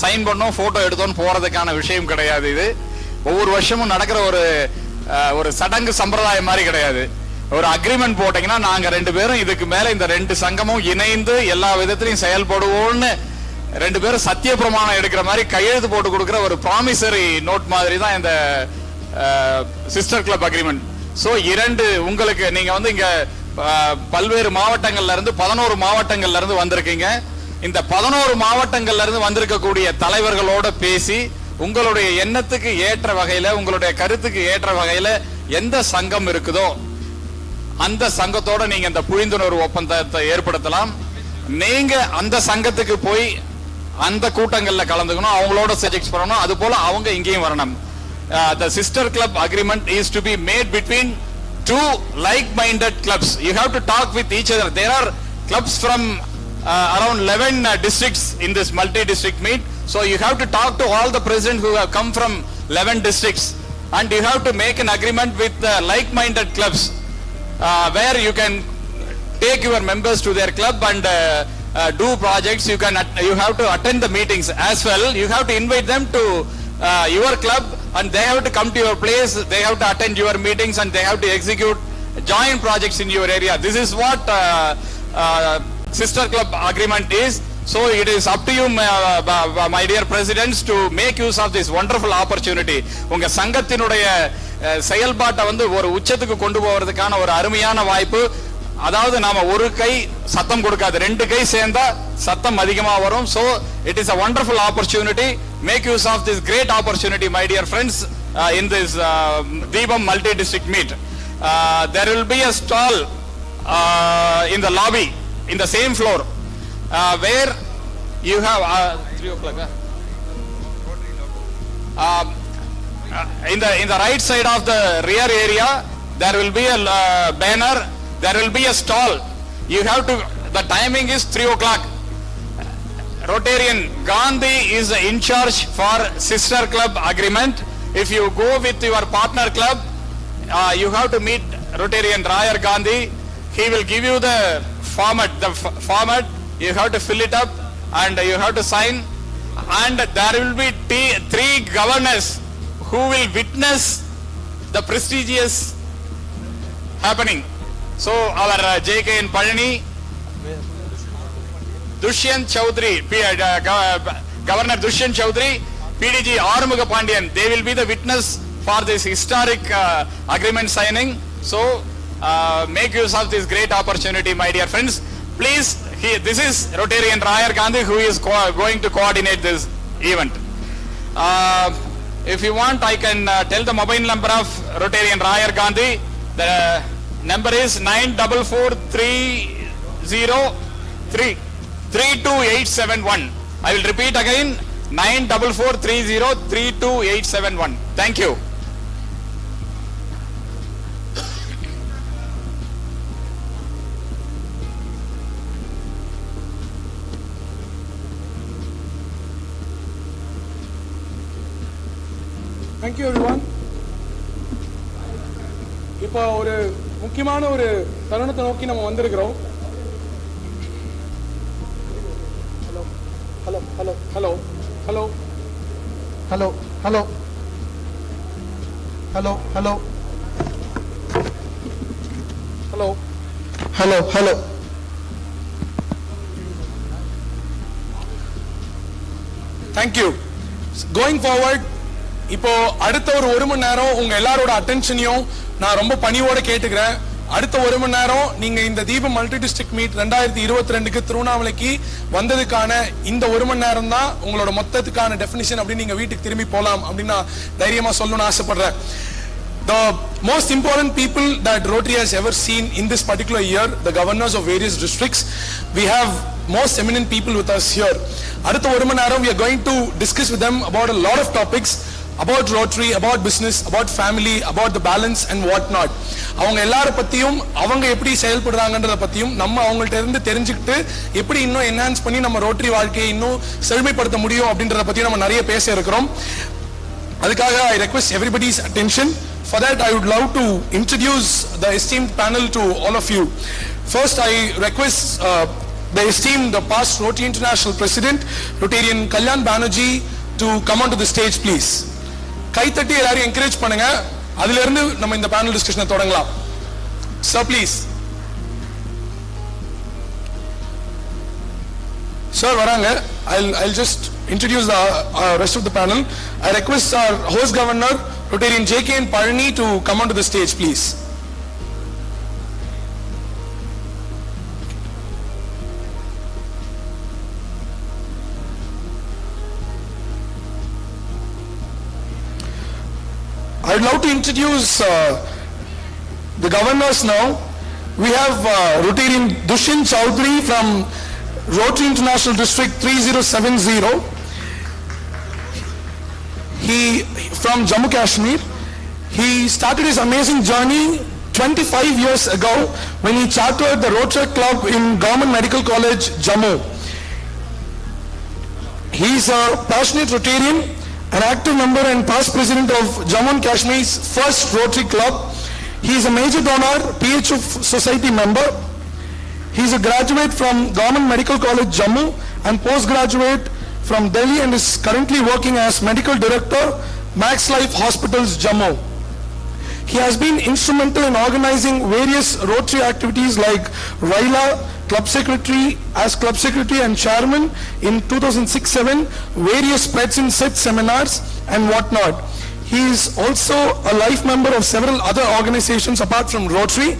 Sign பண்ணோம் photo எடுத்தோன்னு போறதுக்கான விஷயம் கிடையாது. இது ஒவ்வொரு வருஷமும் நடக்கிற ஒரு சடங்கு சம்பிரதாயம் மாதிரி கிடையாது. ஒரு அக்ரிமெண்ட் போட்டீங்கன்னா நாங்க 2 பேரும் இதுக்கு மேல இந்த 2 சங்கமும் இணைந்து எல்லா விதத்திலையும் செயல்படுவோம்னு 2 பேரும் சத்திய பிரமாணம் எடுக்கிற மாதிரி கையெழுத்து போட்டு கொடுக்கிற ஒரு ப்ராமிசரி நோட் மாதிரி தான் இந்த சிஸ்டர் கிளப் அக்ரிமெண்ட். சோ உங்களுக்கு நீங்க வந்து இங்க பல்வேறு மாவட்டங்கள்ல இருந்து 11 மாவட்டங்கள்ல இருந்து வந்திருக்கீங்க. இந்த 11 மாவட்டங்கள்ல இருந்து வந்திருக்கக்கூடிய தலைவர்களோட பேசி உங்களுடைய எண்ணத்துக்கு ஏற்ற வகையில உங்களுடைய கருத்துக்கு ஏற்ற வகையில எந்த சங்கம் இருக்குதோ அந்த சங்கத்தோட நீங்க இந்த புரிந்துணர்வு ஒப்பந்தத்தை ஏற்படுத்தலாம். நீங்க அந்த சங்கத்துக்கு போய் அந்த கூட்டங்கள்ல கலந்துக்கணும், அவங்களோட சஜெக்ட் பண்ணணும். அது போல அவங்க இங்கேயும் வரணும். The sister club agreement is to be made between 2 like-minded clubs. You have to talk with each other. There are clubs from around 11 districts in this multi-district meet. So you have to talk to all the presidents who have come from 11 districts, and you have to make an agreement with like-minded clubs where you can take your members to their club and do projects. You have to attend the meetings as well. You have to invite them to your club, and they have to come to your place. They have to attend your meetings, and they have to execute joint projects in your area. This is what sister club agreement is. So it is up to you, my dear presidents, to make use of this wonderful opportunity. உங்க சங்கத்தினுடைய செயல்பாட்டை வந்து ஒரு உச்சத்துக்கு கொண்டு போவதற்கான ஒரு அருமையான வாய்ப்பு. அதாவது நாம ஒரு கை சத்தம் கொடுக்காது, 2 கை சேர்ந்தா சத்தம் அதிகமா வரும். So it is a wonderful opportunity. Make use of this great opportunity, my dear friends, in this Deepam multi-district meet. There will be a stall in the lobby in the same floor where you have 3 o'clock. In the right side of the rear area there will be a banner. There will be a stall. You have to. The timing is 3 o'clock. Rotarian Gandhi is in charge for sister club agreement. If you go with your partner club, you have to meet Rotarian Rayar Gandhi. He will give you the format. You have to fill it up and you have to sign. And there will be 3 governors who will witness the prestigious happening. So our JK in Palani, Dushyant Chaudhary, Governor Dushyant Chaudhary, PDG Arumuga Pandian, they will be the witness for this historic agreement signing. So make use of this great opportunity, my dear friends. Please, this is Rotarian Rayar Gandhi who is going to coordinate this event. If you want, I can tell the mobile number of Rotarian Rayar Gandhi. The number is 9443032871. I will repeat again, 9443032871. Thank you. Thank you everyone. இப்போ ஒரு முக்கியமான ஒரு தருணத்தை நோக்கி நம்ம வந்திருக்கிறோம். Hello hello hello hello hello hello hello hello hello hello hello hello thank you. Going forward, இப்போ அடுத்த ஒரு மணி நேரம் உங்க எல்லாரோட அட்டென்ஷனையும் நான் ரொம்ப பணியோட கேட்டுக்கிறேன். அடுத்த 1 மணி நேரம் நீங்க இந்த தீபம் மல்டி டிஸ்ட்ரிக்ட் மீட் 2022க்கு திருவண்ணாமலைக்கு வந்ததுக்கான இந்த 1 மணி நேரம் தான் உங்களோட மொத்தத்துக்கான டெஃபினிஷன் அப்படின்னு நீங்க வீட்டுக்கு திரும்பி போலாம் அப்படின்னு நான் தைரியமா சொல்லணும்னு ஆசைப்படுறேன். The most important people that Rotary has ever seen in this particular year, the governors of various districts, we have most eminent people with us here. அடுத்த 1 மணி நேரம் we are going to discuss with them about a lot of topics, about Rotary, about business, about family, about the balance and what not. அவங்க எல்லார பத்தியும் அவங்க எப்படி செயல்படுறாங்கன்றத பத்தியும் நம்ம அவங்கள்ட்ட இருந்து தெரிஞ்சுக்கிட்டு எப்படி இன்னும் என்ஹான்ஸ் பண்ணி நம்ம ரோட்டரி வாழ்க்கையை இன்னும் செழுமைப்படுத்த முடியும் அப்படின்றத பத்தியும் நம்ம நிறைய பேச இருக்கிறோம். அதுக்காக I request everybody's attention. For that I would love to introduce the esteemed panel to all of you. First I request the esteemed past Rotary International President, Rotarian Kalyan Banerjee, to come onto the stage, please. கைத்தட்டி எல்லாரும் encourage பண்ணுங்க. அதில இருந்து நம்ம இந்த panel discussion தொடங்கலாம். Sir, please. Sir, varanga. I'll just introduce the rest of the panel. I request our host governor, Rotarian JK and Parni, to come onto the stage, please. I'd love to introduce the governors now. We have Rotarian Dushin Chowdhury from Rotary International District 3070. He from Jammu Kashmir. He started his amazing journey 25 years ago when he chartered the Rotary Club in Government Medical College, Jammu. He is a passionate Rotarian, an active member and past president of Jammu and Kashmir's first Rotary Club. He is a major donor, PHU Society member. He is a graduate from Government Medical College, Jammu, and postgraduate from Delhi, and is currently working as medical director, Max Life Hospitals, Jammu. He has been instrumental in organizing various Rotary activities like RILA, Club Secretary, as Club Secretary and Chairman in 2006-07, various Spreads in Set seminars and whatnot. He is also a life member of several other organizations apart from Rotary,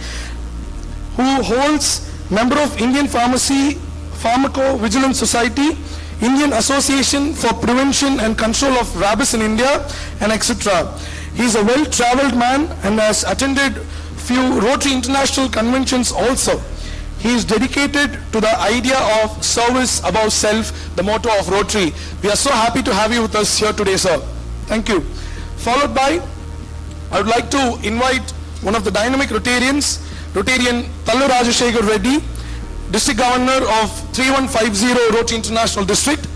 who holds member of Indian Pharmacovigilance Society, Indian Association for Prevention and Control of Rabies in India, and etc. He is a well-traveled man and has attended few Rotary International conventions also. He is dedicated to the idea of service above self, the motto of Rotary. We are so happy to have you with us here today, sir. Thank you. Followed by, I would like to invite one of the dynamic Rotarians, Rotarian Tallu Rajashekar Reddy, District Governor of 3150 Rotary International District.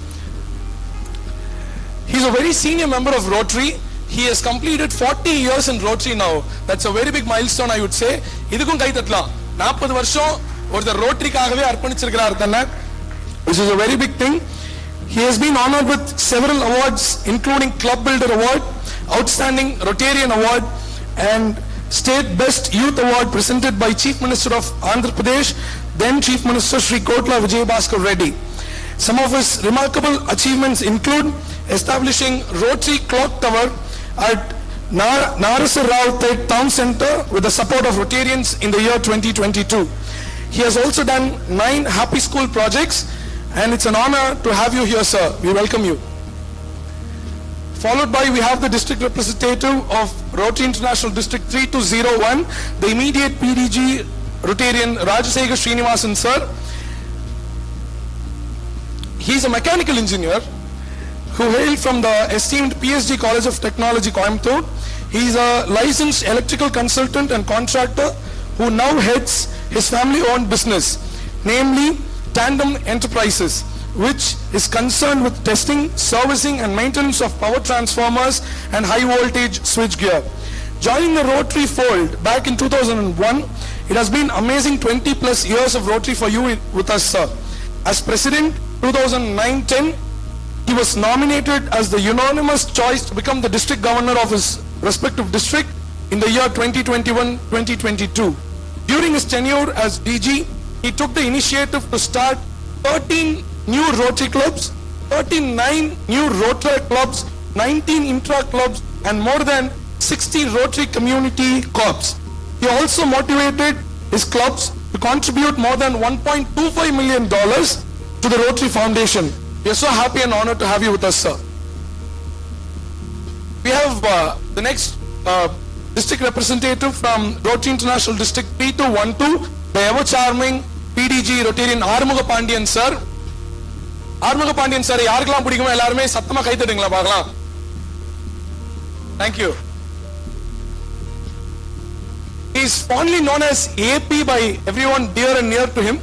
He is a very senior member of Rotary. He has completed 40 years in Rotary now. That's a very big milestone, I would say. Idukkum kai thatlaam. 40 varsham ortha Rotary kaagave arpanichirukkarar thanna. This is a very big thing. He has been honored with several awards, including Club Builder Award, Outstanding Rotarian Award, and State Best Youth Award presented by Chief Minister of Andhra Pradesh, then Chief Minister Sri Kotla Vijayabhaskar Reddy. Some of his remarkable achievements include establishing Rotary Clock Tower at Narasar Rao Town Center with the support of Rotarians in the year 2022. He has also done 9 Happy School projects, and it's an honor to have you here, sir. We welcome you. Followed by, we have the district representative of Rotary International District 3201, the immediate PDG Rotarian Rajasekar Srinivasan, sir. He is a mechanical engineer who hailed from the esteemed PSG College of Technology, Coimbatore. He is a licensed electrical consultant and contractor who now heads his family-owned business, namely Tandem Enterprises, which is concerned with testing, servicing and maintenance of power transformers and high voltage switchgear. Joining the Rotary fold back in 2001, it has been amazing 20 plus years of Rotary for you with us, sir. As President 2009-10, he was nominated as the unanimous choice to become the district governor of his respective district in the year 2021-2022. During his tenure as DG, he took the initiative to start 13 new Rotary clubs, 39 new Rotary clubs, 19 intra clubs, and more than 60 Rotary community corps. He also motivated his clubs to contribute more than $1.25 million to the Rotary Foundation. We are so happy and honored to have you with us, sir. We have the next district representative from Rotary International District 3212, the ever charming PDG Rotarian Armuga Pandian, sir. Armuga Pandian, sir, yaarukkalam pidikumo ellarume sathama kai thadingala paakalam. Thank you. He is fondly known as AP by everyone dear and near to him.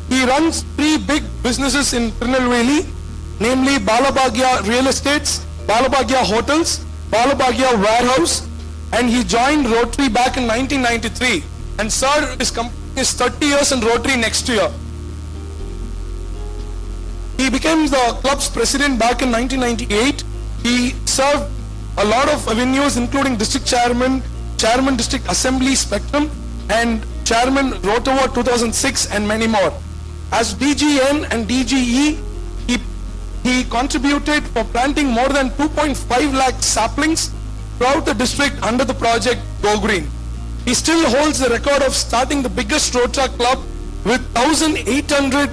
He runs 3 big businesses in Tirunelveli, namely Balabhagya Real Estates, Balabhagya Hotels, Balabhagya Warehouse, and he joined Rotary back in 1993 and served his company is 30 years in Rotary next year. He became the club's president back in 1998. He served a lot of avenues, including district chairman, chairman district assembly spectrum, and chairman Rotary 2006, and many more. As DGN and DGE, he contributed for planting more than 2.5 lakh saplings throughout the district under the project Go Green. He still holds the record of starting the biggest Rotary club with 1,800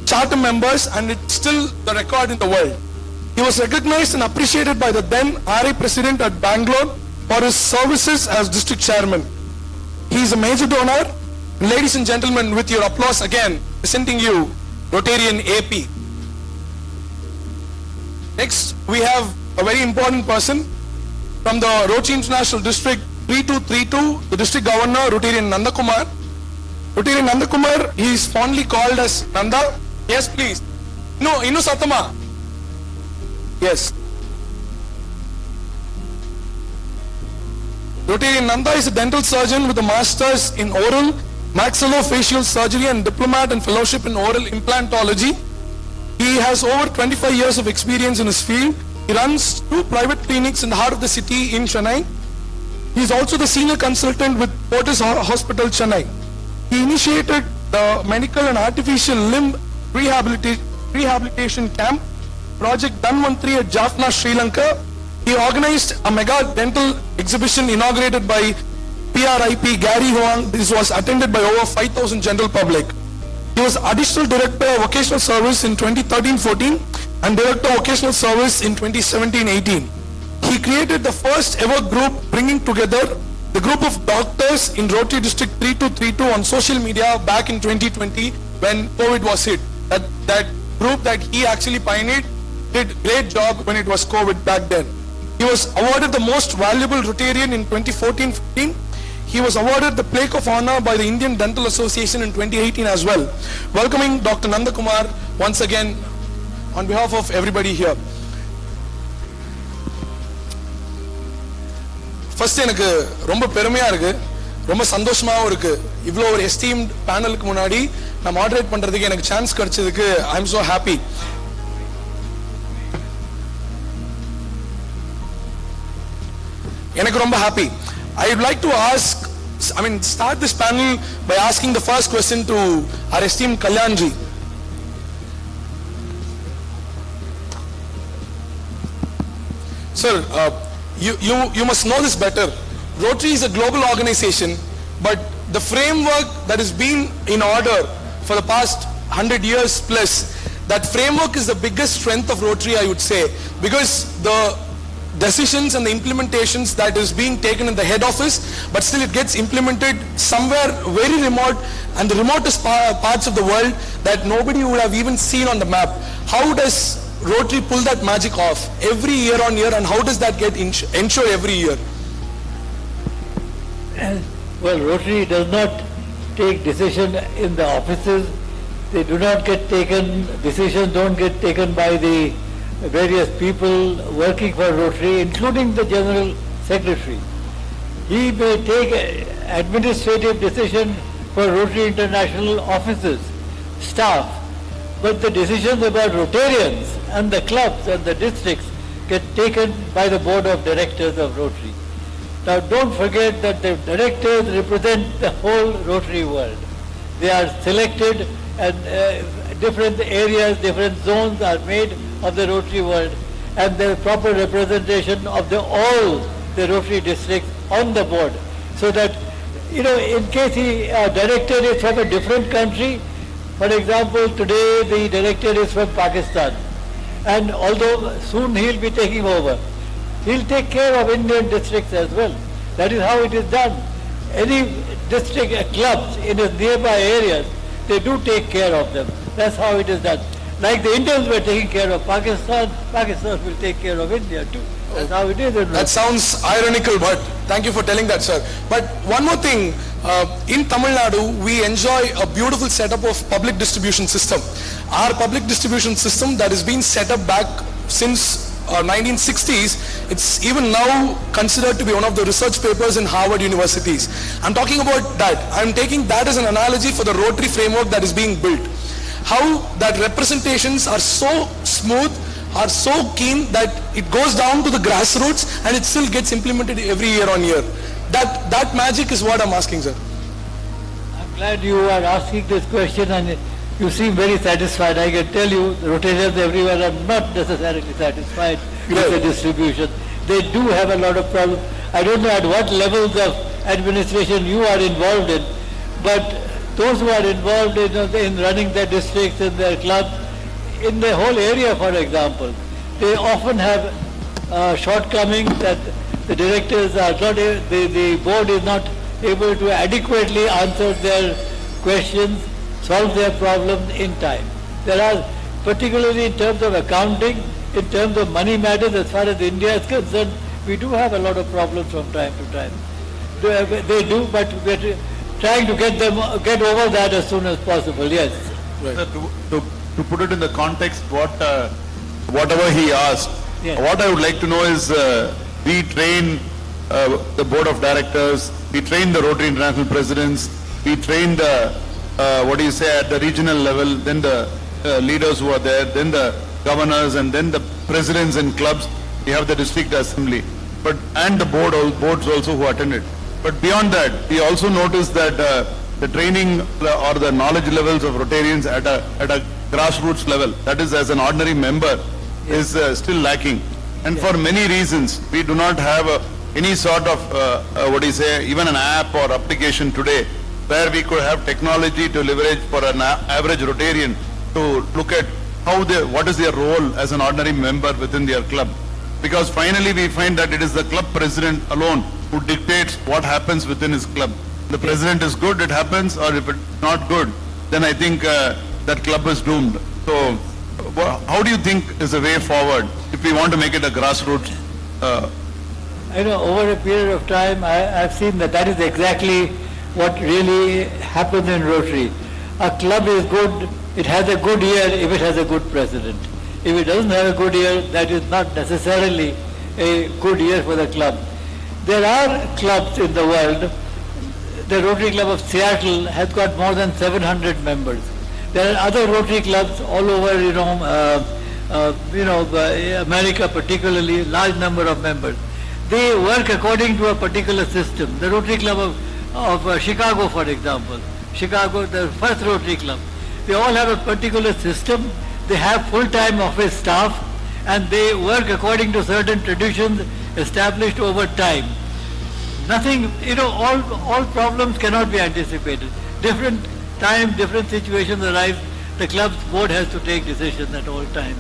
charter members, and it's still the record in the world. He was recognized and appreciated by the then RA president at Bangalore for his services as district chairman. He is a major donor. Ladies and gentlemen, with your applause again, presenting you Rotarian AP. Next, we have a very important person from the Rotary International District 3232, the district governor, Rotarian Nandakumar. Rotarian Nandakumar, he is fondly called as Nanda. Yes, please. No, Inu Satama. Yes. Rotarian Nanda is a dental surgeon with a master's in oral, maxillofacial surgery and diplomat and fellowship in oral implantology. He has over 25 years of experience in his field. He runs 2 private clinics in the heart of the city in Chennai. He is also the senior consultant with Fortis Hospital, Chennai. He initiated the medical and artificial limb rehabilitation camp project Dhanvantri at Jaffna, Sri Lanka. He organized a mega dental exhibition inaugurated by PRIP Gary Huang. This was attended by over 5,000 general public. He was additional director of vocational service in 2013-14 and director of vocational service in 2017-18. He created the first ever group bringing together the group of doctors in Rotary District 3232 on social media back in 2020 when COVID was hit. That group that he actually pioneered did great job when it was COVID back then. He was awarded the most valuable Rotarian in 2014-15. He was awarded the Plaque of Honor by the Indian Dental Association in 2018 as well. Welcoming Dr. Nandakumar once again on behalf of everybody here. First, எனக்கு ரொம்ப பெருமையா இருக்கு, ரொம்ப சந்தோஷமாவும் இருக்கு. இவ்ளோ ஒரு esteemed பேனலுக்கு முன்னாடி நான் மாடரேட் பண்றதுக்கு எனக்கு சான்ஸ் கிடைச்சதுக்கு I am so happy. எனக்கு ரொம்ப happy. I would like to start this panel by asking the first question to our esteemed Kalyanji. Sir, you must know this better. Rotary is a global organization, but the framework that has been in order for the past 100 years plus, that framework is the biggest strength of Rotary, I would say, because the decisions and the implementations that is being taken in the head office, but still it gets implemented somewhere very remote and the remotest parts of the world that nobody would have even seen on the map. How does Rotary pull that magic off every year on year, and how does that get ensure every year? Well, Rotary does not take decision in the offices. They do not get taken, decisions don't get taken by the various people working for Rotary, including the General Secretary. He may take administrative decision for Rotary International offices, staff, but the decisions about Rotarians and the clubs and the districts get taken by the board of directors of Rotary. Now don't forget that the directors represent the whole Rotary world. They are selected and different areas, different zones are made of the Rotary world, and the proper representation of all the Rotary districts on the board, so that, in case a director is from a different country, for example, today the director is from Pakistan, and although soon he'll be taking over, he'll take care of Indian districts as well. That is how it is done. Any district clubs in his nearby areas, they do take care of them. That's how it is done. Like the Indians were taking care of Pakistan, Pakistan will take care of India too. That's how it is. That sounds ironical, but thank you for telling that, sir. But one more thing, in Tamil Nadu, we enjoy a beautiful setup of public distribution system. Our public distribution system that has been set up back since 1960s, it's even now considered to be one of the research papers in Harvard universities. I'm talking about that. I'm taking that as an analogy for the Rotary framework that is being built. how that representations are so smooth, are so keen that it goes down to the grassroots and it still gets implemented every year on year. That magic is what I'm asking, sir. I'm glad you are asking this question, and you seem very satisfied. I can tell you, the Rotarians everywhere are not necessarily satisfied with the distribution. They do have a lot of problems. I don't know at what levels of administration you are involved in, but those who are involved in running their districts and their clubs, in the whole area, for example, they often have shortcomings that the directors are not, the board is not able to adequately answer their questions, solve their problems in time. There are, particularly in terms of accounting, in terms of money matters, as far as India is concerned, we do have a lot of problems from time to time. They do, but we're trying to get over that as soon as possible. Yes. Right. To put it in the context, whatever he asked, yes. What I would like to know is, we train the board of directors, we train the Rotary International presidents, we train the at the regional level, then the leaders who are there, then the governors, and then the presidents and clubs. We have the district assembly, and the boards also who attended. But beyond that, we also noticed that the training or the knowledge levels of Rotarians at a grassroots level, that is as an ordinary member, is still lacking. And for many reasons, we do not have any sort of, even an app or application today, where we could have technology to leverage for an average Rotarian to look at what is their role as an ordinary member within their club. Because finally we find that it is the club president alone who dictates what happens within his club. The president is good, it happens, or if it's not good, then I think that club is doomed. So how do you think is the way forward if we want to make it a grassroots? I know over a period of time, I've seen that is exactly what really happens in Rotary. A club is good, it has a good year if it has a good president. If it doesn't have a good year, that is not necessarily a good year for the club. There are clubs in the world. The Rotary Club of Seattle has got more than 700 members. There are other Rotary clubs all over, America particularly, large number of members. They work according to a particular system. The Rotary Club of Chicago, for example, Chicago, the first Rotary Club, they all have a particular system. They have full-time office staff, and they work according to certain traditions established over time. Nothing, all problems cannot be anticipated. Different times, different situations arise. The club's board has to take decisions at all times.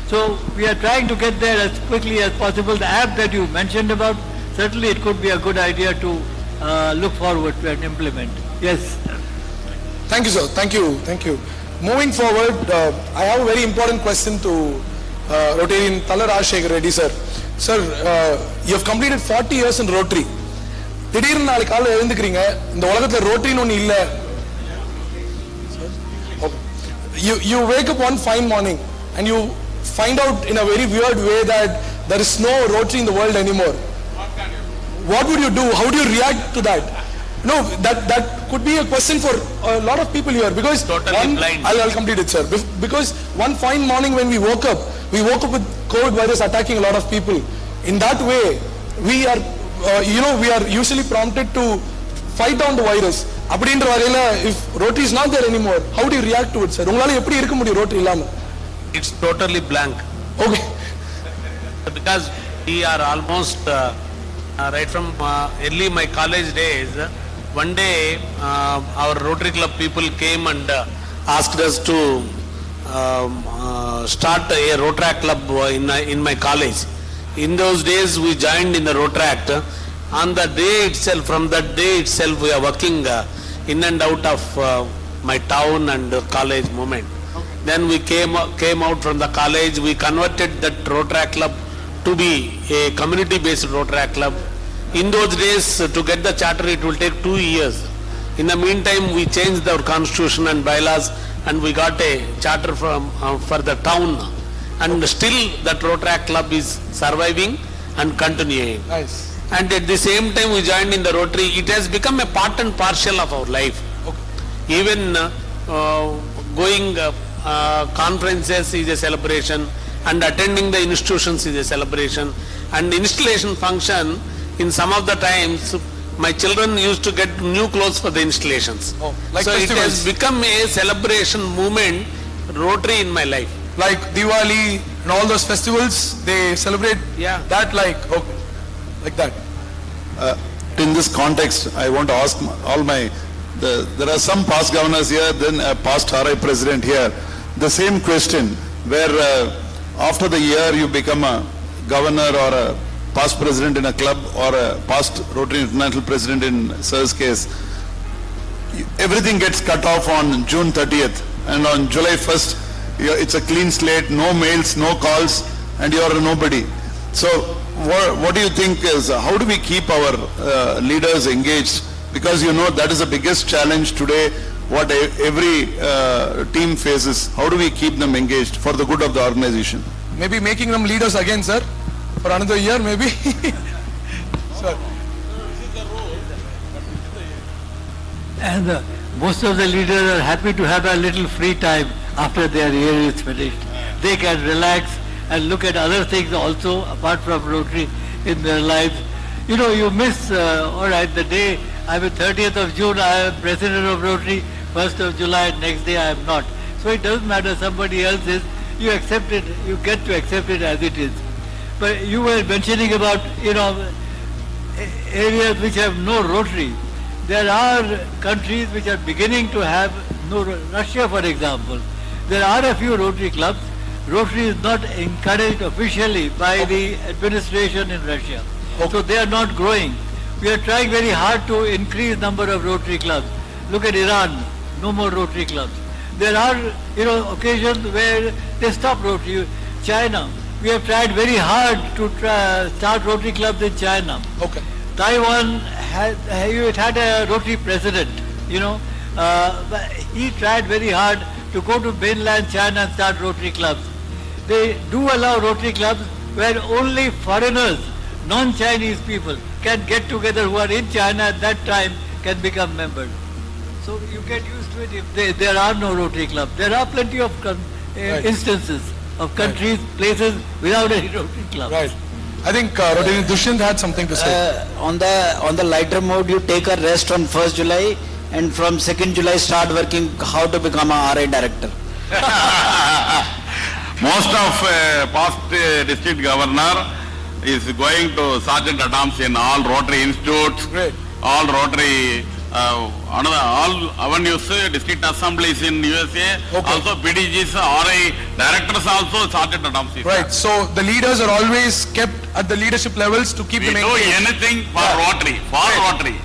So we are trying to get there as quickly as possible. The app that you mentioned about, certainly it could be a good idea to look forward to and implement. Yes. Thank you, sir. Thank you. Thank you. Moving forward, I have a very important question to Rotarian Thala Rajshekhar Reddy, sir. Sir, you have completed 40 years in Rotary. திடீர்னு நாளைக்கு காலையில் எழுந்துக்கிறீங்க, இந்த உலகத்தில் ரோட்டரின்னு ஒன்று இல்லை. You wake up one fine morning and you find out in a very weird way that there is no Rotary in the world anymore. What would you do? How do you react to that? No, that could be a question for a lot of people here, because I'll complete it, sir. Because one fine morning when we woke up with COVID virus attacking a lot of people. In that way, we are usually prompted to fight down the virus. அப்படின்ற வரையில, if Rotary is not there anymore, how do you react to it, sir? உங்களால எப்படி இருக்க முடியும் Rotary இல்லாம? It's totally blank. Okay. Because we are almost right from early my college days. One day our Rotary Club people came and asked us to start a Rotary Club in my college. In those days we joined in the Rotary. On the day itself, from that day itself, we are working in and out of my town and college moment. Then we came out from the college. We converted that Rotary Club to be a community-based Rotary Club. In those days, to get the charter, it will take 2 years. In the meantime, we changed our constitution and bylaws, and we got a charter for the town. And still, that Rotary Club is surviving and continuing. Nice. And at the same time, we joined in the Rotary. It has become a part and parcel of our life. Okay. Even going conferences is a celebration, and attending the institutions is a celebration, and installation function, in some of the times, my children used to get new clothes for the installations. Oh, like so it festivals. has become a celebration movement, Rotary, in my life. Like Diwali and all those festivals, they celebrate that like that. In this context, I want to ask there are some past governors here, then a past RI president here. The same question, where after the year you become a governor or a past president in a club or a past Rotary International president in Sir's case, everything gets cut off on June 30th, and on July 1st, it's a clean slate, no mails, no calls, and you are a nobody. So what do you think is, how do we keep our leaders engaged? Because that is the biggest challenge today, what every team faces. How do we keep them engaged for the good of the organization? Maybe making them leaders again, sir, for another year, maybe. Sir. And most of the leaders are happy to have a little free time after their year is finished. They can relax and look at other things also apart from Rotary in their lives. You miss, all right, the day I'm 30th of June, I am president of Rotary, 1st of July, next day I am not. So it doesn't matter, somebody else is, you accept it, you get to accept it as it is. But you were mentioning about, areas which have no Rotary. There are countries which are beginning to have no, Russia for example. There are a few Rotary clubs. Rotary is not encouraged officially by the administration in Russia. So they are not growing. We are trying very hard to increase number of Rotary clubs. Look at Iran, no more Rotary clubs. There are, occasions where they stop Rotary. China, we have tried very hard to start Rotary clubs in China. Okay. Taiwan had a Rotary president, but he tried very hard to go to mainland China and start Rotary clubs. They do allow Rotary clubs where only foreigners, non-Chinese people can get together who are in China at that time can become members. So you get used to it if there are no Rotary clubs. There are plenty of instances of countries, places without any Rotary clubs. Right. I think Rotary Dushyant had something to say. On the lighter mode, you take a rest on 1st July and from 2nd July start working how to become a RI director. Most of past district governor is going to Sergeant at Arms in all Rotary institutes, all Rotary, all avenues, district assemblies in USA, also PDGs, RI directors also Sergeant at Arms. Right, so the leaders are always kept at the leadership levels to keep them engaged. We do anything for Rotary, Rotary,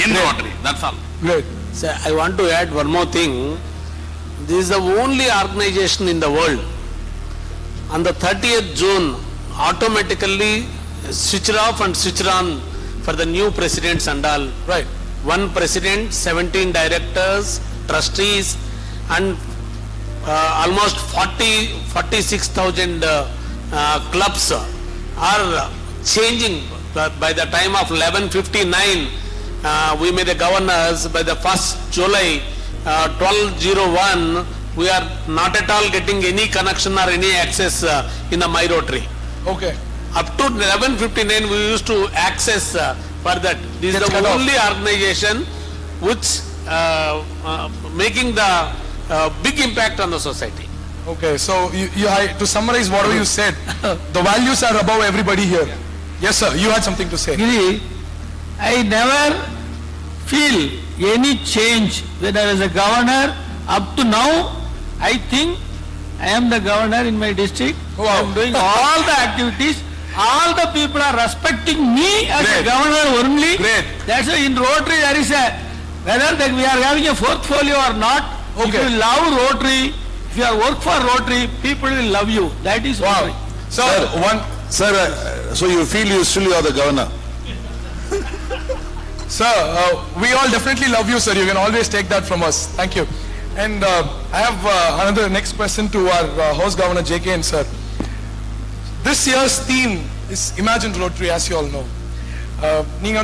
in Rotary, that's all. Great. So I want to add one more thing. This is the only organization in the world. On the 30th June, automatically switch off and switch on for the new presidents and all. Right. One president, 17 directors, trustees, and almost 46,000 clubs are changing. By the time of 11:59, we made the governors. By the 1st July, 1201, we are not at all getting any connection or any access in the My Rotary. Okay. Up to 11:59, we used to access for that. This is the only organization which making the big impact on the society. Okay, so to summarize whatever you said, the values are above everybody here. Yes, sir, you had something to say. Giri, I never feel any change when I was a governor. Up to now, I think I am the governor in my district. Wow. I am doing all the activities. All the people are respecting me as a governor only. Great. That's why in Rotary there is a, whether we are having a portfolio or not, if you love Rotary, if you are work for Rotary, people will love you. That is Rotary. Sir, so you feel you still are the governor? Sir, we all definitely love you, sir. You can always take that from us. Thank you. And I have another next question to our host governor, JK and sir. This year's theme is Imagine Rotary, as you all know. நீங்க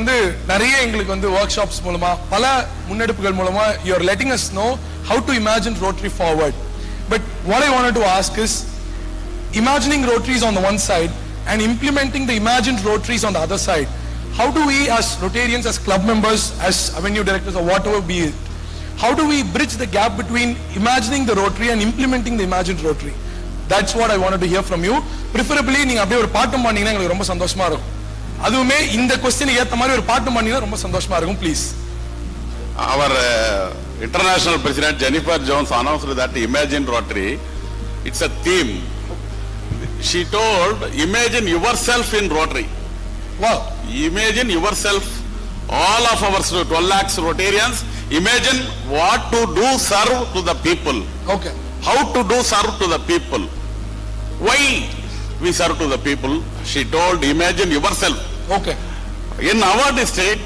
நிறைய எங்களுக்கு workshops மூலமா பல முன்னெடுப்புகள் மூலமா you are letting us know how to imagine Rotary forward. But what I wanted to ask is, imagining Rotaries on the one side and implementing the imagined Rotaries on the other side, how do we as Rotarians, as club members, as avenue directors or whatever be it, how do we bridge the gap between imagining the Rotary and implementing the imagined Rotary? That's what I wanted to hear from you. Preferably நீங்க அப்படியே ஒரு bottom பண்ணீங்கன்னா எங்களுக்கு ரொம்ப சந்தோஷமா இருக்கும். அதுவுமே இந்த क्वेश्चन ஏத்த மாதிரி ஒரு பாட்டம் பண்ணீங்கன்னா ரொம்ப சந்தோஷமா இருக்கும். Please. Our international president Jennifer Jones announced that Imagine Rotary, it's a theme. She told, imagine yourself in Rotary. Wow. Imagine yourself, all of our 12 lakhs Rotarians, imagine what to do serve to the people. Okay. How to do serve to the people. Why we serve to the people? She told, imagine yourself. Okay. In our district,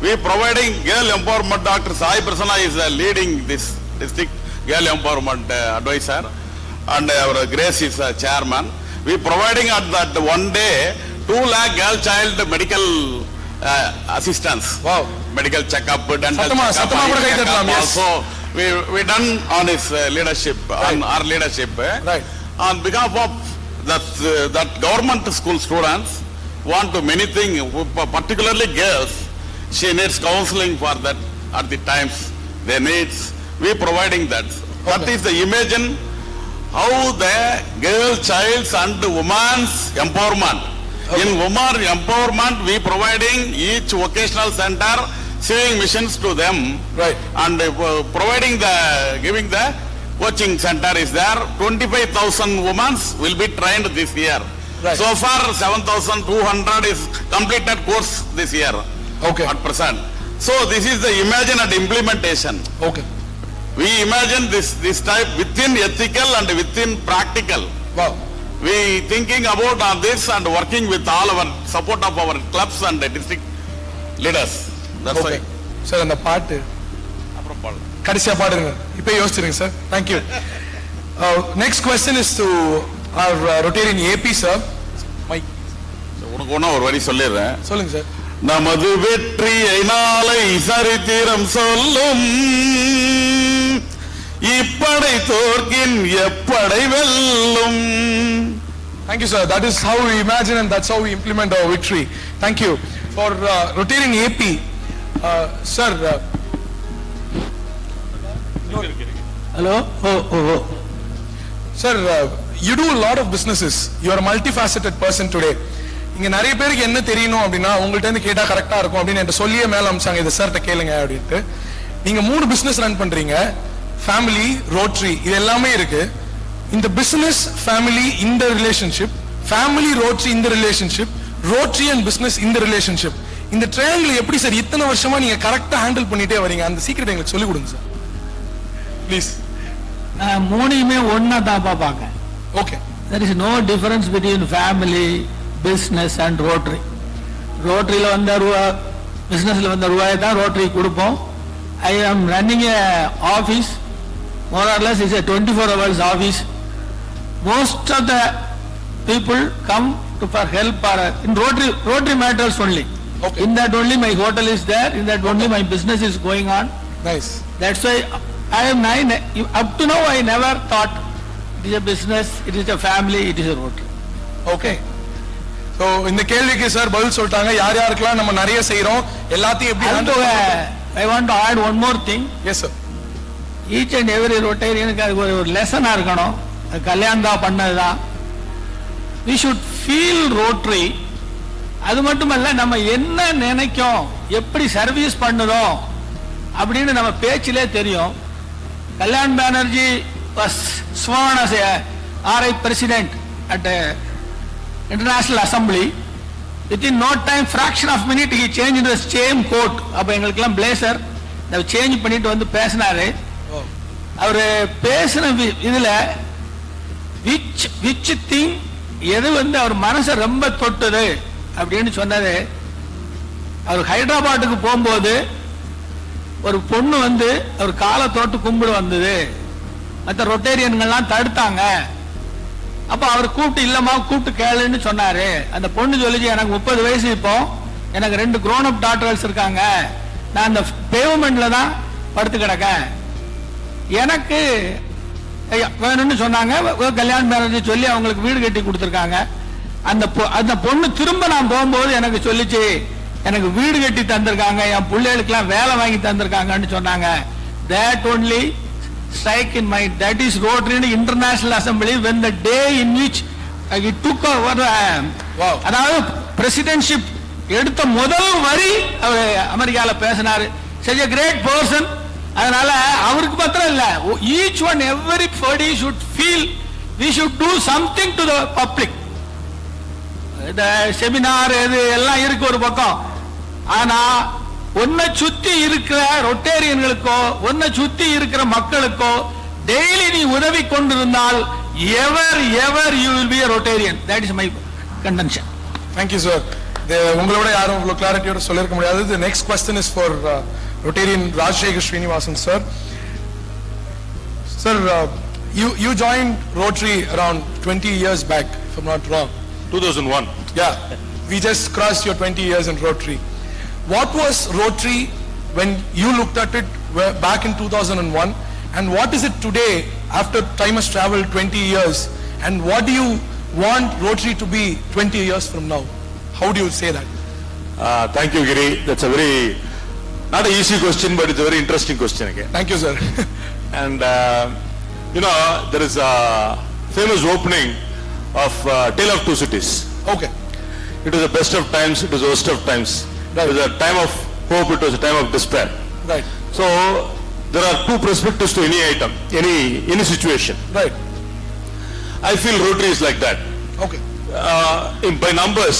we providing girl empowerment. Dr. Sai Prasanna is leading this district girl empowerment advisor, and our Grace is chairman. We providing at that one day 2 lakh girl child medical assistance. Wow. Medical checkup, dental Satama checkup. Also, we done on his leadership, right. on our leadership. Right. On behalf of that government school students want to many things, particularly girls. She needs counseling for that at the times they needs. We providing that. Okay. That is the imagine how the girl, child's and woman's empowerment. Okay. In woman empowerment, we providing each vocational center sewing machines to them. Right. And providing giving the coaching center is there. 25,000 women will be trained this year. Right. So far 7,200 is completed course this year. Okay. At present. So this is the imagine and implementation. Okay. We imagine this type within ethical and within practical. Wow. We thinking about this and working with all our support of our clubs and district leaders. That's Okay. why. Sir, அந்த பாட்டு கடைசியா பாடுங்க. இப்போ யோசிச்சிருங்க sir. Thank you. Next question is to our Rotarian AP sir. Mike. உனக்கு ஒண்ணா ஒரு வரி சொல்லிடுறேன். சொல்லுங்க சார். நமது வெற்றியை நாளை சரித்திரம் சொல்லும், இப்படை தோற்கின் எப்படை வெல்லும். Thank you sir. That is how we imagine and that's how we implement our victory. Thank you. For Rotarian AP, sir. Hello? Oh. Sir, you do a lot of businesses. You are a multifaceted person today. இங்க நிறைய பேருக்கு என்ன தெரியணும் அப்படின்னா உங்கள்ட்ட இருந்து கேட்டா கரெக்டா இருக்கும் அப்படின்னு என்கிட்ட சொல்லியே மேல அமிச்சாங்க, இதை சார்ட்ட கேளுங்க அப்படின்ட்டு. நீங்க 3 பிசினஸ் ரன் பண்றீங்க, ஃபேமிலி, ரோட்டரி, இது எல்லாமே இருக்கு. இந்த பிசினஸ், ஃபேமிலி, இந்த ரிலேஷன்ஷிப், ஃபேமிலி, ரோட்டரி, இந்த ரிலேஷன்ஷிப், ரோட்டரி அண்ட் பிசினஸ், இந்த ரிலேஷன்ஷிப், இந்த ட்ரையாங்கிள் எப்படி சார் இத்தனை வருஷமா நீங்க கரெக்டா ஹேண்டில் பண்ணிட்டே வரீங்க? அந்த சீக்ரெட் எங்களுக்கு சொல்லி கொடுங்க சார் ப்ளீஸ். நான் மூணையுமே ஒன்னா தான் பார்ப்பாங்க. Okay. There is no difference between family, business and Rotary. Rotaryல வந்த businessல வந்த ரூபாயை தான் Rotary கொடுப்போம். I am running a office, more or less is a 24 hours office. Most of the people come for help or in Rotary matters only. Okay. In that only my hotel is there, in that only my business is going on. Nice. That's why I am up to now I never thought it is a business, it is a family, it is a Rotary. Okay. So இந்த கேள்விக்கு sir பதில் சொல்லிட்டாங்க. யார் யாருக்கெல்லாம் நம்ம நிறைய செய்றோம், எல்லாத்தையும் எப்படி ஹேண்டில் பண்றோம். I want to add one more thing. Yes sir. Each and every Rotarianக்கு அது ஒரு லெசனா இருக்கணும். கல்யாணம் பண்ணதுதான். We should feel Rotary. அது மட்டுமல்ல, நம்ம என்ன நினைக்கும், எப்படி சர்வீஸ் பண்ணுறோம் அப்படின்னு நம்ம பேச்சிலே தெரியும். Kalyan Banerjee was sworn as a RI president at the International Assembly. Within no time, fraction of minute, he changed the same coat. அப்ப எங்களுக்கெல்லாம் blazer சேஞ்ச் பண்ணிட்டு வந்து பேசினாரு. அவரு பேசின இதுல which thing எது வந்து அவர் மனசை ரொம்ப தொட்டது அப்படின்னு சொன்னது, அவர் ஹைதராபாத்துக்கு போகும்போது ஒரு பொண்ணு வந்து அவர் காலை தொட்டு கும்பிட வந்தது. மற்ற ரொட்டேரியன்கள்லாம் தடுத்தாங்க. அப்ப அவர் கூப்பிட்டு இல்லம்மா கூப்பிட்டு கேளுன்னு சொன்னாரு. அந்த பொண்ணு சொல்லிச்சு, எனக்கு 30 வயசு, இப்போ எனக்கு 2 grown up டாட்டர்ஸ் இருக்காங்க, நான் அந்த பேவ்மெண்ட்ல தான் படுத்து கிடக்கேன், எனக்கு வேணும்னு சொன்னாங்க. கல்யாண மேரேஜ் சொல்லி அவங்களுக்கு வீடு கட்டி கொடுத்துருக்காங்க. அந்த பொண்ணு திரும்ப நான் போகும்போது எனக்கு சொல்லிச்சு, எனக்கு வீடு கட்டி தந்திருக்காங்க, என் பிள்ளைகளுக்கெல்லாம் வேலை வாங்கி தந்திருக்காங்கன்னு சொன்னாங்க. That only strike in my, that is Rotary International Assembly when the day in which it took over. அதாவது பிரசிடென்ட்ஷிப் எடுத்த முதல் வரி அவர் அமெரிக்கால பேசினாரு. such a great person. அதனால அவருக்கு மாத்திரம் இல்ல, each one everybody should feel we should do something to the public. இந்த செமினார் இது எல்லாம் இருக்கு ஒரு பக்கம், ஆனா உன்னை சுத்தி இருக்கிற ரொட்டேரியன்களுக்கோ உன்னை சுத்தி இருக்கிற மக்களுக்கோ டெய்லி நீ உதவி கொண்டிருந்தால் ever you will be a Rotarian. That is my contention. Thank you, sir. உங்களோட யாரும் இவ்வளவு கிளாரிட்டியோட சொல்லிருக்க முடியாது. The next question is for Rotarian Rajshekhar Srinivasan, sir. Sir, you joined Rotary around 20 years back, if I'm not wrong. 2001. Yeah, we just crossed your 20 years in Rotary. What was Rotary when you looked at it back in 2001, and what is it today after time has traveled 20 years, and what do you want Rotary to be 20 years from now? How do you say that? Thank you, Giri. That's a very, not an easy question, but it's a very interesting question again. Thank you, sir. And there is a famous opening of Tale of Two Cities. Okay. It was the best of times, it was the worst of times. Right. It was a time of hope, it was a time of despair. Right. So there are two perspectives to any item, any situation. Right. I feel Rotary is like that. Okay. By numbers,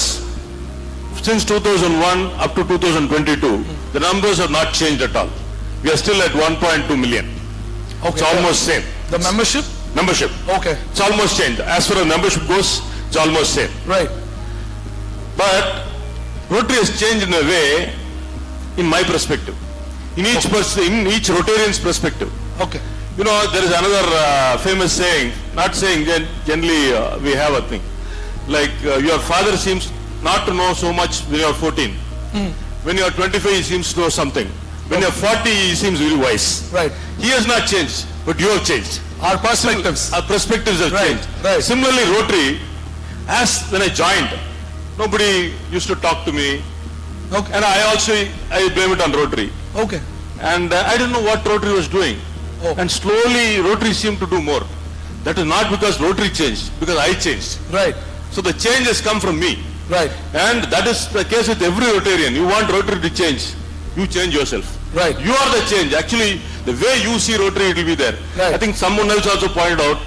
since 2001 up to 2022, the numbers have not changed at all. We are still at 1.2 million. Okay. It's almost same. The membership? Membership. Okay. It's almost changed. As far as membership goes, it's almost same. Right. But Rotary has changed in a way, in my perspective, in each person, in each Rotarian's perspective. Okay. There is another famous saying, not saying, generally we have a thing, like your father seems not to know so much when you are 14. When you are 25, he seems to know something. When you are 40, he seems very wise. Right. He has not changed, but you have changed. Our perspectives. Our perspectives have Right. changed. Right. Similarly, Rotary, as when I joined, nobody used to talk to me. Okay. And I blame it on Rotary. Okay. And I didn't know what Rotary was doing. Oh. And slowly Rotary seemed to do more. That is not because Rotary changed, because I changed. Right. So the change has come from me. Right. And that is the case with every Rotarian. You want Rotary to change, you change yourself. Right. You are the change. Actually, the way you see Rotary, it will be there. Right. I think someone else also pointed out,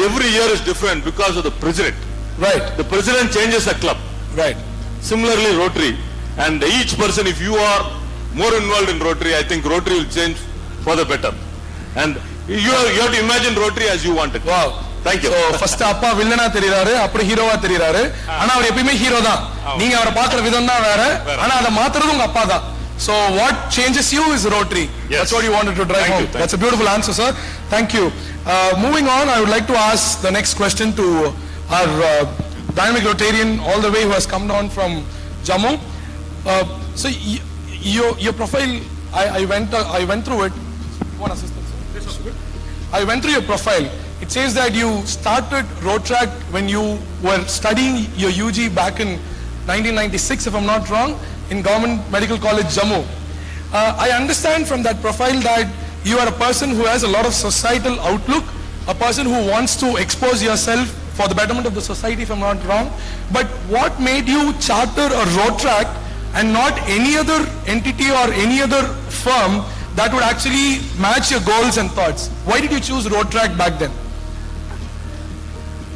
every year is different because of the president. Right. The president changes a club. Right. Similarly, Rotary. And each person, if you are more involved in Rotary, I think Rotary will change for the better. And you have to imagine Rotary as you want it. Wow. Thank you. So first அப்பா வில்லனா தெரியுறாரு, அப்புறம் ஹீரோவா தெரியுறாரு. ஆனா அவர் எப்பவுமே hero தான். நீங்க அவரை பார்க்குற விதம் தான் வேற. ஆனா அதை மாத்துறது உங்க அப்பா தான். So what changes you is Rotary. Yes. That's what you wanted to drive home. Thank That's a beautiful answer, sir. Thank you. Moving on, I would like to ask the next question to our dynamic Rotarian all the way who has come down from Jammu. So your profile, I went through it. One assistant, sir. I went through your profile. It says that you started Rotaract when you were studying your UG back in 1996, if I'm not wrong, in Government Medical College, Jammu. I understand from that profile that you are a person who has a lot of societal outlook, a person who wants to expose yourself for the betterment of the society, if I'm not wrong. But what made you charter a Rotaract and not any other entity or any other firm that would actually match your goals and thoughts? Why did you choose Rotaract back then?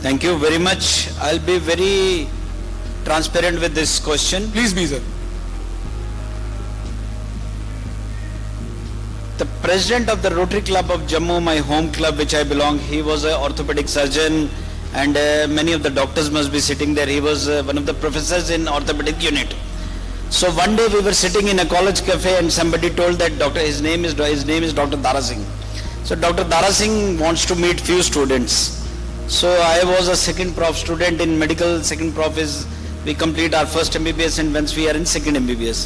Thank you very much. I'll be very transparent with this question. Please be, sir. The president of the Rotary Club of Jammu, my home club which I belong, he was an orthopedic surgeon, and many of the doctors must be sitting there. He was one of the professors in orthopedic unit. So one day we were sitting in a college cafe and somebody told that his name is Dr. Dara Singh. So Dr. Dara Singh wants to meet few students. So I was a second prof student in medical. Second prof is we complete our first MBBS, and once we are in second MBBS.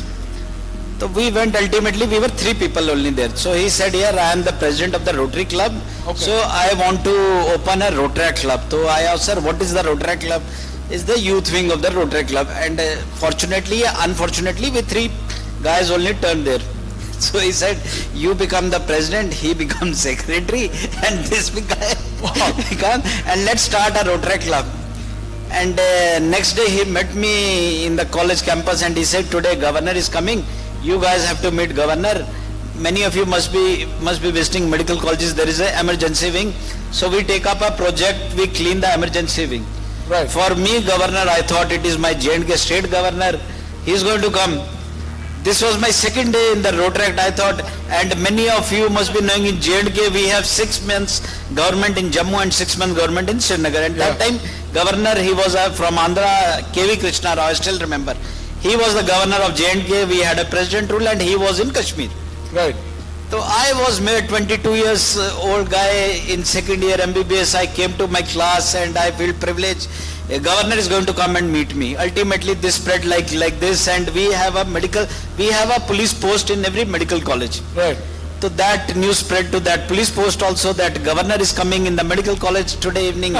So we went, ultimately we were 3 people only there. So he said, here I am the president of the Rotary Club. Okay. So I want to open a Rotary Club. So I asked, sir, what is the Rotary Club? Is the youth wing of the Rotary Club. And unfortunately, we 3 guys only turned there. So he said, you become the president, he becomes secretary, and this guy become, and let's start a Rotary Club. And next day he met me in the college campus and he said, today governor is coming. You guys have to meet governor. Many of you must be visiting medical colleges. There is an emergency wing. So we take up a project, we clean the emergency wing. Right. For me, governor, I thought it is my J&K state governor. He is going to come. This was my second day in the Rotary Act, I thought, and many of you must be knowing in J&K we have 6 months government in Jammu and 6 months government in Srinagar. And that time, governor, he was from Andhra, KV Krishna Rao, I still remember. He was the governor of J&K, we had a president rule, and he was in Kashmir. Right. So I was made 22 years old guy in second year MBBS. I came to my class and I feel privileged. A governor is going to come and meet me. Ultimately this spread like this, and we have a police post in every medical college. Right. So that news spread to that police post also, that governor is coming in the medical college today evening.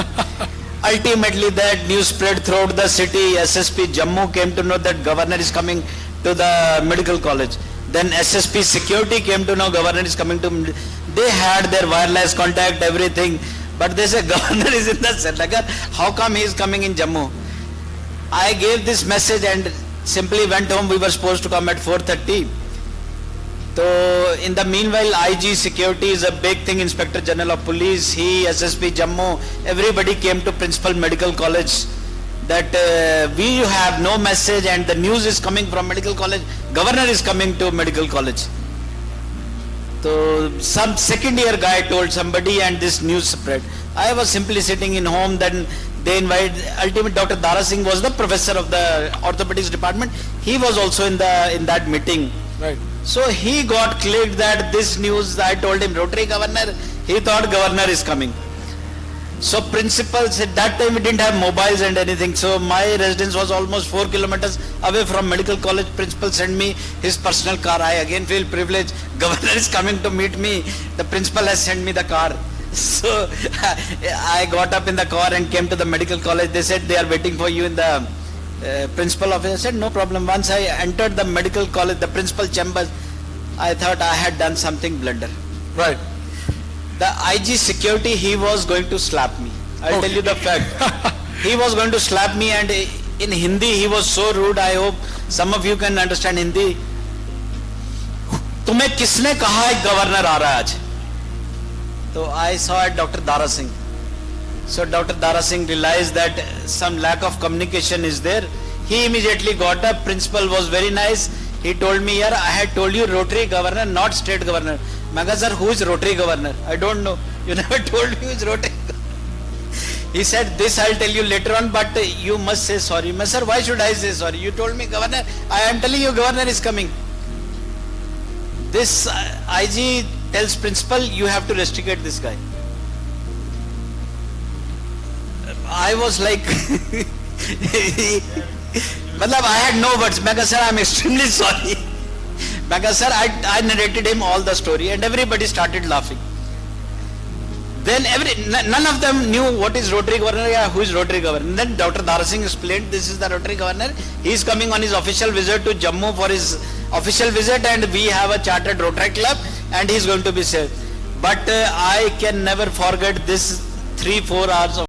Ultimately that news spread throughout the city. SSP Jammu came to know that governor is coming to the medical college. Then SSP security came to know governor is coming to, they had their wireless contact, everything. But they say governor is in the Srinagar, how come he is coming in Jammu? I gave this message and simply went home. We were supposed to come at 4:30. So in the meanwhile, IG security is a big thing, Inspector General of Police, he, SSP Jammu, everybody came to Principal Medical College that we have no message and the news is coming from medical college, governor is coming to medical college. So some second year guy told somebody and this news spread. I was simply sitting in home, then they invited, ultimately Dr. Dara Singh was the professor of the orthopedics department. He was also in that meeting. Right. So he got clicked that this news, I told him Rotary governor, he thought governor is coming. So principal said, that time we didn't have mobiles and anything, so my residence was almost 4 kilometers away from medical college. Principal sent me his personal car. I again feel privileged. Governor is coming to meet me. The principal has sent me the car. So I got up in the car and came to the medical college. They said they are waiting for you in the principal office. I said no problem. Once I entered the medical college, the principal chambers, I thought I had done something blunder. Right. The IG security, he was going to slap me. I'll tell you the fact. He was going to slap me, and in Hindi he was so rude. I hope some of you can understand Hindi. तुम्हें किसने कहा एक governor आ रहा है आज? So I saw Dr. Dara Singh. So Dr. Dara Singh realized that some lack of communication is there. He immediately got up. Principal was very nice. He told me, "Yaar, I had told you Rotary governor, not state governor." Maga sir, who is Rotary governor? I don't know. You never told me who is Rotary. He said, this I'll tell you later on, but you must say sorry. Ma, sir, why should I say sorry? You told me governor. I am telling you governor is coming. This IG tells principal, you have to rusticate this guy. I was like, I had no words. Maga sir, I am extremely sorry. Maga sir, I narrated him all the story and everybody started laughing. Then none of them knew what is Rotary governor, who is Rotary governor. And then Dr. Dara Singh explained, this is the Rotary governor. He is coming on his official visit to Jammu for his official visit, and we have a chartered Rotary club and he is going to be safe. But I can never forget this 3-4 hours of